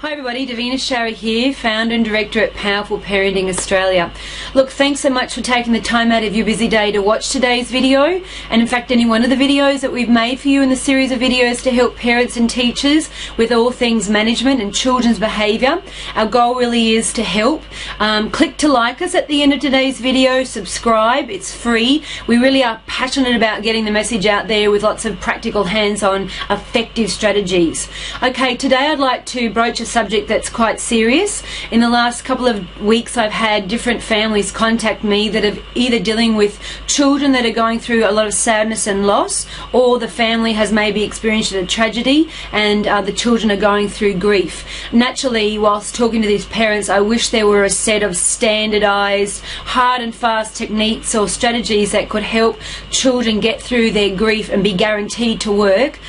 Hi everybody, Davina Shara here, founder and director at Powerful Parenting Australia. Look, thanks so much for taking the time out of your busy day to watch today's video, and in fact any one of the videos that we've made for you in the series of videos to help parents and teachers with all things management and children's behaviour. Our goal really is to help. Click to like us at the end of today's video, subscribe, it's free. We really are passionate about getting the message out there with lots of practical hands-on effective strategies. Okay, today I'd like to broach a subject that's quite serious. In the last couple of weeks I've had different families contact me that are either dealing with children that are going through a lot of sadness and loss, or the family has maybe experienced a tragedy and the children are going through grief. Naturally, whilst talking to these parents, I wish there were a set of standardized, hard and fast techniques or strategies that could help children get through their grief and be guaranteed to work.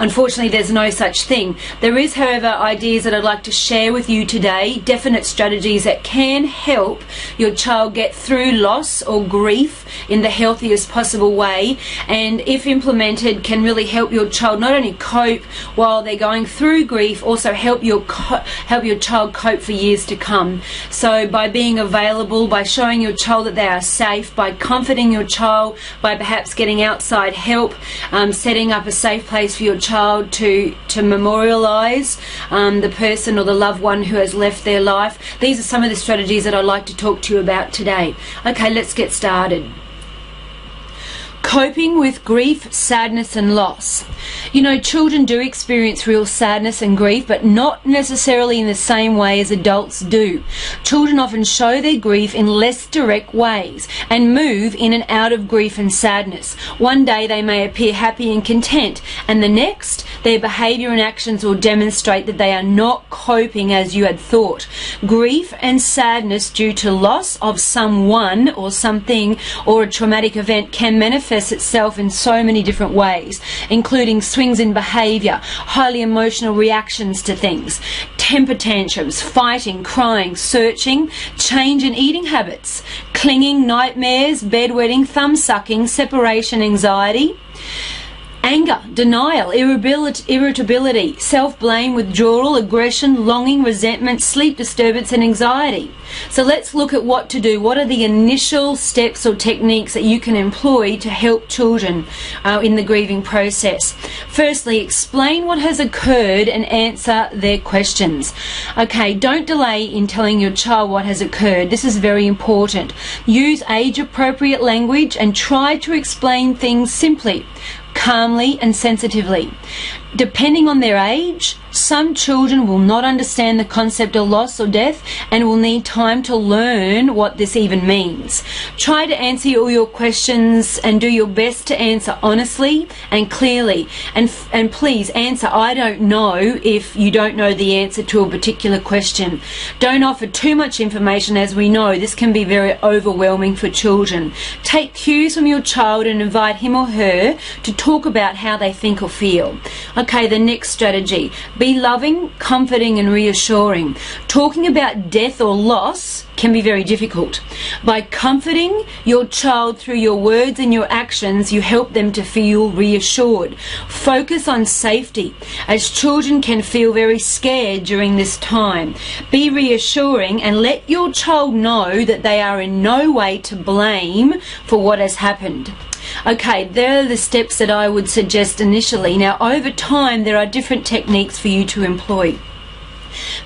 Unfortunately, there's no such thing. There is, however, ideas that I'd like to share with you today, definite strategies that can help your child get through loss or grief in the healthiest possible way, and if implemented can really help your child not only cope while they're going through grief, also help your child cope for years to come. So by being available, by showing your child that they are safe, by comforting your child, by perhaps getting outside help, setting up a safe place for your child to memorialise the person or the loved one who has left their life. These are some of the strategies that I'd like to talk to you about today. Okay, let's get started. Coping with grief, sadness and loss. You know, children do experience real sadness and grief, but not necessarily in the same way as adults do. Children often show their grief in less direct ways and move in and out of grief and sadness. One day they may appear happy and content, and the next their behaviour and actions will demonstrate that they are not coping as you had thought. Grief and sadness due to loss of someone or something or a traumatic event can manifest itself in so many different ways, including swings in behaviour, highly emotional reactions to things, temper tantrums, fighting, crying, searching, change in eating habits, clinging, nightmares, bedwetting, thumb sucking, separation anxiety, anger, denial, irritability, self-blame, withdrawal, aggression, longing, resentment, sleep disturbance and anxiety. So let's look at what to do. What are the initial steps or techniques that you can employ to help children in the grieving process? Firstly, explain what has occurred and answer their questions. Okay, don't delay in telling your child what has occurred. This is very important. Use age-appropriate language and try to explain things simply, calmly and sensitively. Depending on their age, some children will not understand the concept of loss or death and will need time to learn what this even means. Try to answer all your questions and do your best to answer honestly and clearly. And please answer "I don't know" if you don't know the answer to a particular question. Don't offer too much information, as we know this can be very overwhelming for children. Take cues from your child and invite him or her to talk about how they think or feel. Okay, the next strategy. Be loving, comforting and reassuring. Talking about death or loss can be very difficult. By comforting your child through your words and your actions, you help them to feel reassured. Focus on safety, as children can feel very scared during this time. Be reassuring and let your child know that they are in no way to blame for what has happened. Okay, there are the steps that I would suggest initially. Now, over time, there are different techniques for you to employ.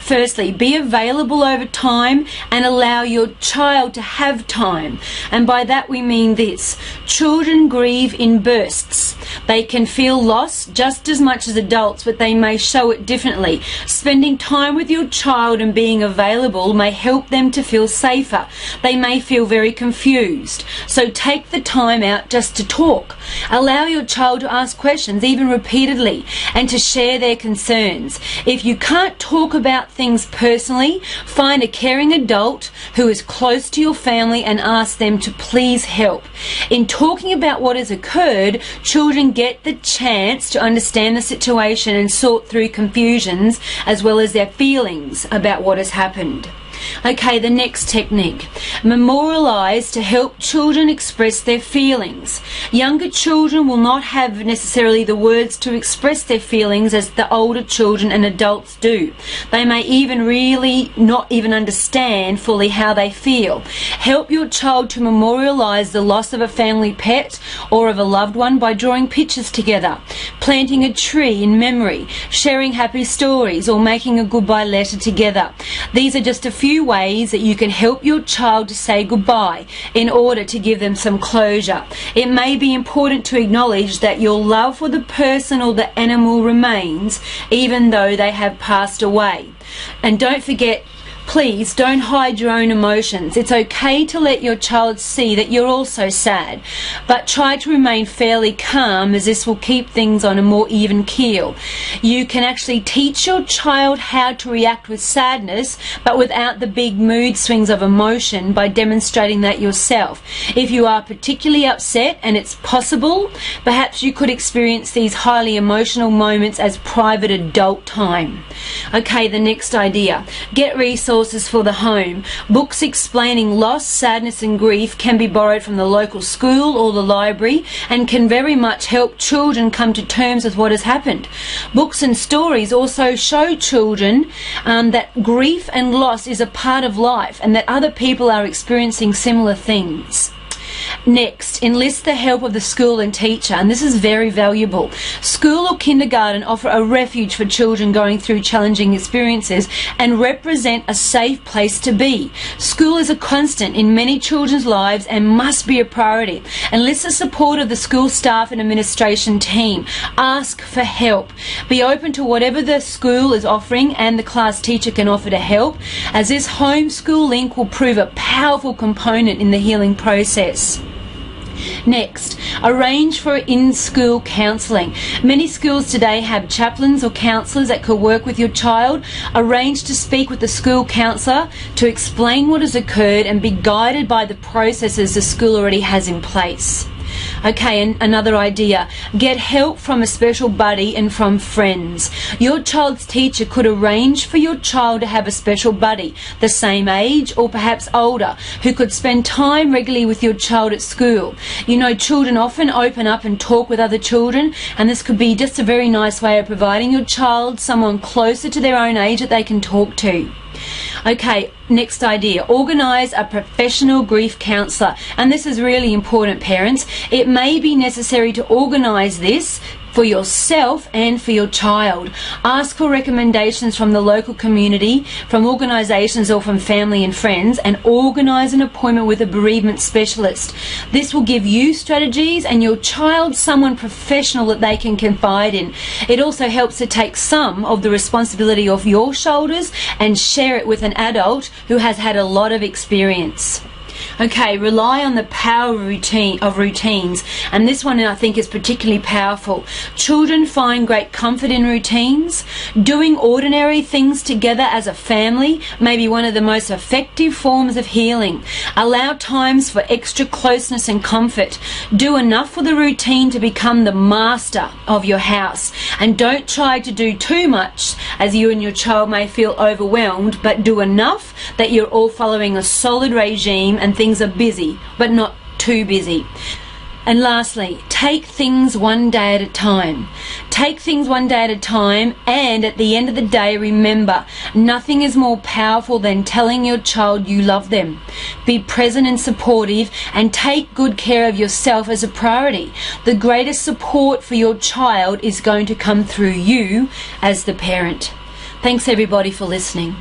Firstly, be available over time and allow your child to have time. And by that we mean this. Children grieve in bursts. They can feel loss just as much as adults, but they may show it differently. Spending time with your child and being available may help them to feel safer. They may feel very confused. So take the time out just to talk. Allow your child to ask questions, even repeatedly, and to share their concerns. If you can't talk about things personally, find a caring adult who is close to your family and ask them to please help. In talking about what has occurred, children get the chance to understand the situation and sort through confusions as well as their feelings about what has happened. Okay, the next technique. Memorialize to help children express their feelings. Younger children will not have necessarily the words to express their feelings as the older children and adults do. They may even really not even understand fully how they feel. Help your child to memorialize the loss of a family pet or of a loved one by drawing pictures together, planting a tree in memory, sharing happy stories, or making a goodbye letter together. These are just a few ways that you can help your child to say goodbye in order to give them some closure. It may be important to acknowledge that your love for the person or the animal remains even though they have passed away. And don't forget, please don't hide your own emotions. It's okay to let your child see that you're also sad, but try to remain fairly calm, as this will keep things on a more even keel. You can actually teach your child how to react with sadness, but without the big mood swings of emotion, by demonstrating that yourself. If you are particularly upset, and it's possible, perhaps you could experience these highly emotional moments as private adult time. Okay, the next idea. Get resources for the home. Books explaining loss, sadness and grief can be borrowed from the local school or the library and can very much help children come to terms with what has happened. Books and stories also show children that grief and loss is a part of life and that other people are experiencing similar things. Next, enlist the help of the school and teacher, and this is very valuable. School or kindergarten offer a refuge for children going through challenging experiences and represent a safe place to be. School is a constant in many children's lives and must be a priority. Enlist the support of the school staff and administration team. Ask for help. Be open to whatever the school is offering and the class teacher can offer to help, as this homeschool link will prove a powerful component in the healing process. Next, arrange for in-school counselling. Many schools today have chaplains or counsellors that could work with your child. Arrange to speak with the school counsellor to explain what has occurred and be guided by the processes the school already has in place. Okay, and another idea. Get help from a special buddy and from friends. Your child's teacher could arrange for your child to have a special buddy, the same age or perhaps older, who could spend time regularly with your child at school. You know, children often open up and talk with other children, and this could be just a very nice way of providing your child someone closer to their own age that they can talk to. Okay, next idea. Organise a professional grief counsellor. And this is really important, parents. It may be necessary to organise this for yourself and for your child. Ask for recommendations from the local community, from organisations or from family and friends, and organise an appointment with a bereavement specialist. This will give you strategies and your child someone professional that they can confide in. It also helps to take some of the responsibility off your shoulders and share it with an adult who has had a lot of experience. Okay, rely on the power of routines, and this one I think is particularly powerful. Children find great comfort in routines. Doing ordinary things together as a family may be one of the most effective forms of healing. Allow times for extra closeness and comfort. Do enough for the routine to become the master of your house, and don't try to do too much, as you and your child may feel overwhelmed, but do enough that you're all following a solid regime and things are busy, but not too busy. And lastly, take things one day at a time. Take things one day at a time, and at the end of the day, remember, nothing is more powerful than telling your child you love them. Be present and supportive, and take good care of yourself as a priority. The greatest support for your child is going to come through you as the parent. Thanks everybody for listening.